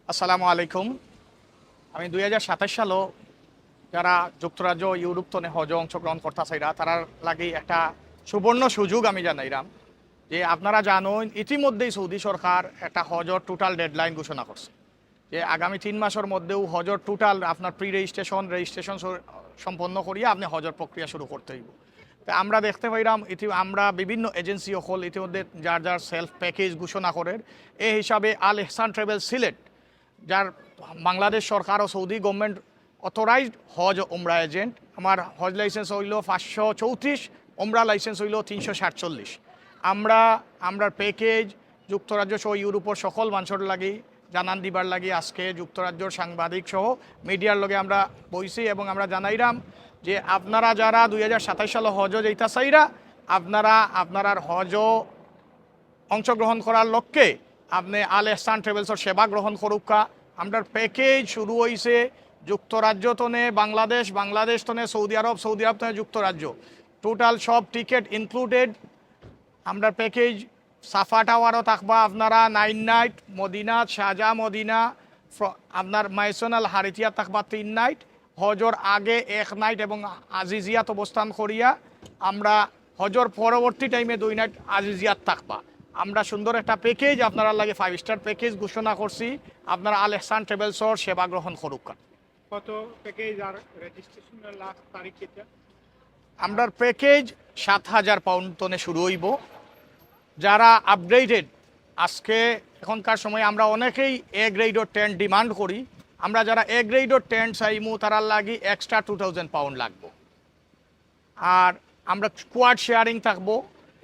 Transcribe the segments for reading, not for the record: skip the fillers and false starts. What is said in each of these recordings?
আসসালামু আলাইকুম। আমি 2027 সালও যারা যুক্তরাজ্য ইউরোপ তনে হজ অংশগ্রহণ করতেছাইরা তারার লাগি একটা সুবর্ণ সুযোগ আমি জানাইরাম যে আপনারা জানেন ইতিমধ্যেই সৌদি সরকার একটা হজর টোটাল ডেডলাইন ঘোষণা করছে যে আগামী 3 মাসের মধ্যেও হজর টোটাল আপনার প্রি রেজিস্ট্রেশন সম্পন্ন করিয়া আপনি হজর প্রক্রিয়া শুরু করতে হইব। তো আমরা দেখতে পাইলাম আমরা বিভিন্ন এজেন্সি হল ইতিমধ্যে যার যার সেলফ প্যাকেজ ঘোষণা করেন। এই হিসাবে আল এহসান ট্রাভেল সিলেট যার বাংলাদেশ সরকার ও সৌদি গভর্নমেন্ট অথরাইজড হজ উমরা এজেন্ট, আমার হজ লাইসেন্স হইল 534, উমরা লাইসেন্স হইল 347। আমরা প্যাকেজ যুক্তরাজ্য সহ ইউরোপের সকল মানুষের লাগি জানান দিবার লাগি আজকে যুক্তরাজ্যর সাংবাদিক সহ মিডিয়ার লগে আমরা বইছি এবং আমরা জানাইলাম যে আপনারা যারা 2027 সালে হজ যাইতাছাইরা আপনারা হজ অংশগ্রহণ করার লক্ষ্যে আপনি আল এহসান ট্রাভেলসের সেবা গ্রহণ করুকা। আমরা প্যাকেজ শুরু হয়েছে যুক্তরাজ্য তনে বাংলাদেশ তনে সৌদি আরব তনে যুক্তরাজ্য, টোটাল সব টিকিট ইনক্লুডেড। আমরা প্যাকেজ সাফা টাওয়ারও থাকবা আপনারা 9 নাইট, মদিনা শাহজাহ মদিনা আপনার মাইসোনাল হারিতিয়া থাকবা 3 নাইট, হজর আগে 1 নাইট এবং আজিজিয়াত অবস্থান করিয়া আমরা হজর পরবর্তী টাইমে 2 নাইট আজিজিয়াত থাকবা। আমরা সুন্দর একটা প্যাকেজ আপনারা লাগে 5 স্টার প্যাকেজ ঘোষণা করছি। আপনারা আল এহসান ট্রাভেলসর সেবা গ্রহণ করুক। কত প্যাকেজ আর রেজিস্ট্রেশনের লাস্ট তারিখ এটা? আমরা প্যাকেজ 7,000 পাউন্ড তনে শুরু হইব। যারা আপগ্রেডেড আজকে এখনকার সময় আমরা অনেকেই এ গ্রেডর টেন্ট ডিমান্ড করি, আমরা যারা এ গ্রেডর টেন্ট চাইমু তারার লাগি এক্সট্রা 2,000 পাউন্ড লাগবো। আর আমরা কোয়াড শেয়ারিং থাকবো,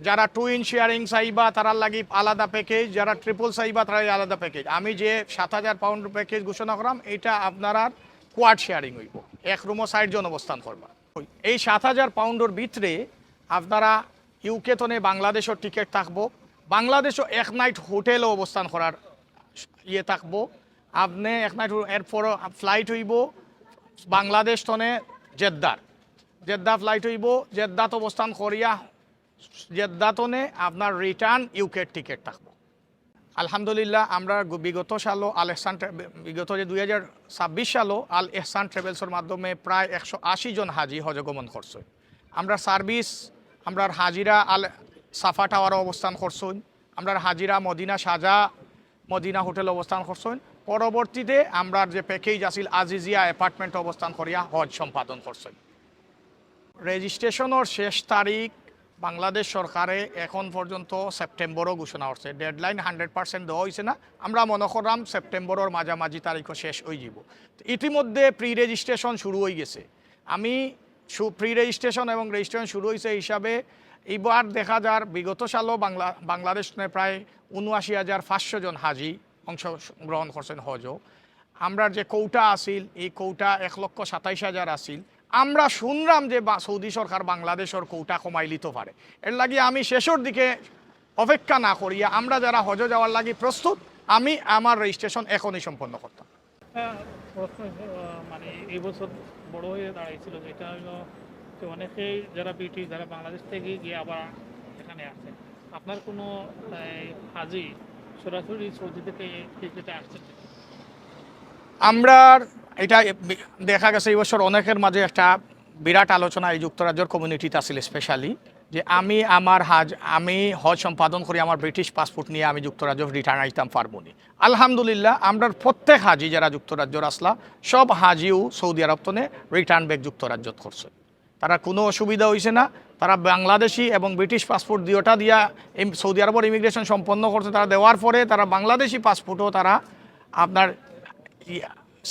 যারা টুইন শেয়ারিং চাইবা তারার লাগি আলাদা প্যাকেজ, যারা ট্রিপল চাইবা তারা আলাদা প্যাকেজ। আমি যে 7,000 পাউন্ড প্যাকেজ ঘোষণা করাম এটা আপনারা কোয়াড শেয়ারিং হইব, এক রুমও 60 জন অবস্থান করবা। এই 7,000 পাউন্ডের ভিতরে আপনারা ইউকে তনে বাংলাদেশের টিকিট থাকবো, বাংলাদেশও 1 নাইট হোটেলও অবস্থান করার থাকবো। আপনি 1 নাইট এরপর ফ্লাইট হইব বাংলাদেশ তনে জেদ্দা ফ্লাইট হইব, জেদ্দাত অবস্থান করিয়া জেদ্দাতনে আপনার রিটার্ন ইউকের টিকিট থাকবো। আলহামদুলিল্লাহ আমরা বিগত যে 2026 সালও আল এহসান ট্রাভেলসের মাধ্যমে প্রায় 180 জন হাজি হজগমন করছে। আমরা সার্ভিস আমরা হাজিরা আল সাফা টাওয়ারও অবস্থান করছেন, আমরা হাজিরা মদিনা শাহজাহ মদিনা হোটেল অবস্থান করছেন। পরবর্তীতে আমরা যে প্যাকেজ আছিল আজিজিয়া অ্যাপার্টমেন্ট অবস্থান করিয়া হজ সম্পাদন করছেন। রেজিস্ট্রেশনের শেষ তারিখ বাংলাদেশ সরকারে এখন পর্যন্ত সেপ্টেম্বরও ঘোষণা করছে। ডেডলাইন 100% দেওয়া হয়েছে না, আমরা মনে করলাম সেপ্টেম্বরের মাঝামাঝি তারিখও শেষ হয়ে যাব। ইতিমধ্যে প্রি রেজিস্ট্রেশন শুরু হয়ে গেছে। আমি প্রি রেজিস্ট্রেশন এবং রেজিস্ট্রেশন শুরু হয়েছে হিসাবে এইবার দেখা যার বিগত সালও বাংলাদেশ প্রায় 79,500 জন হাজি অংশগ্রহণ করছেন হজ। আমরা যে কৌটা আসিল এই কৌটা 1,27,000 আসিল। আমরা শুনলাম যে সৌদি সরকার বাংলাদেশের কৌটা কমাই লিতে পারে, এর লাগি আমি শেষের দিকে অপেক্ষা না করিয়া আমরা যারা হজ যাওয়ার লাগি প্রস্তুত আমি আমার রেজিস্ট্রেশন এখনই সম্পন্ন করতাম। মানে এই বছর বড় হয়ে দাঁড়াইছিল যেটা হলো যে অনেকেই যারা ব্রিটিশ যারা বাংলাদেশ থেকে গিয়ে আবার এখানে আসে, আপনার কোনো হাজি সরাসরি সৌদি থেকে টিকিটে আসছেন? আমরা এটা দেখা গেছে এই বছর অনেকের মাঝে একটা বিরাট আলোচনা এই যুক্তরাজ্যের কমিউনিটিতে আছিল, স্পেশালি যে আমি হজ সম্পাদন করি আমার ব্রিটিশ পাসপোর্ট নিয়ে আমি যুক্তরাজ্য রিটার্ন আইতাম পারবো নি। আলহামদুলিল্লাহ আমরা প্রত্যেক হাজি যারা যুক্তরাজ্যর আসলা সব হাজিও সৌদি আরব তনে রিটার্ন ব্যাক যুক্তরাজ্য করছে, তারা কোনো অসুবিধা হয়েছে না। তারা বাংলাদেশি এবং ব্রিটিশ পাসপোর্ট দুইটা দিয়া সৌদি আরবের ইমিগ্রেশন সম্পন্ন করছে, তারা দেওয়ার পরে তারা বাংলাদেশি পাসপোর্টও তারা আপনার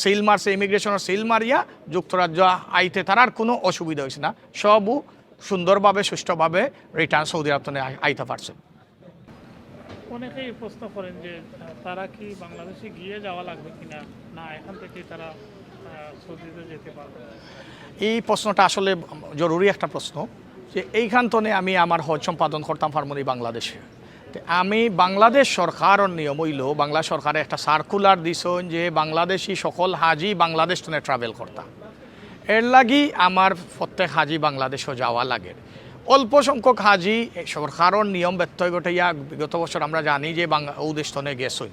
সিল মারছে, ইমিগ্রেশনের সিল মারিয়া যুক্তরাজ্য আইতে তার আর কোনো অসুবিধা হয়েছে না, সবও সুন্দরভাবে সুষ্ঠুভাবে রিটার্ন সৌদি আরব আইতে পারছে। অনেকেই প্রশ্ন করেন যে তারা কি বাংলাদেশে গিয়ে যাওয়া লাগবে কিনা, না এখান থেকে তারা সৌদিতে যেতে পারবে? এই প্রশ্নটা আসলে জরুরি একটা প্রশ্ন যে এইখান তনে আমি আমার হজ সম্পাদন করতাম পারমনি বাংলাদেশে। আমি বাংলাদেশ সরকারের নিয়ম হইল বাংলা সরকারে একটা সার্কুলার দিছেন যে বাংলাদেশি সকল হাজি বাংলাদেশ তনে ট্রাভেল করতাম, এর লাগি আমার প্রত্যেক হাজি বাংলাদেশও যাওয়া লাগে। অল্প সংখ্যক হাজি সরকারের নিয়ম ব্যত্যয় ঘটাইয়া বিগত বছর আমরা জানি যে ও দেশ তনে গেছই,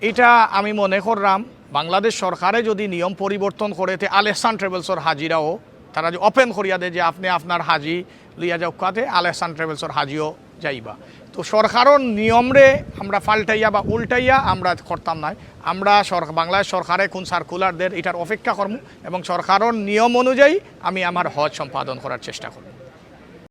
এটা আমি মনে করলাম বাংলাদেশ সরকারে যদি নিয়ম পরিবর্তন করে তে আলেহসান ট্রাভেলসর হাজিরাও তারা যে ওপেন করিয়া দেয় যে আপনি আপনার হাজি লইয়া যাও কাতে আলেহসান ট্রাভেলসর হাজিও যাইবা তো সরকারও নিয়মরে আমরা পাল্টাইয়া বা উল্টাইয়া আমরা করতাম নাই আমরা বাংলাদেশ সরকারে কোন সার্কুলার দের এটার অপেক্ষা করবো এবং সরকারের নিয়ম অনুযায়ী আমি আমার হজ সম্পাদন করার চেষ্টা করব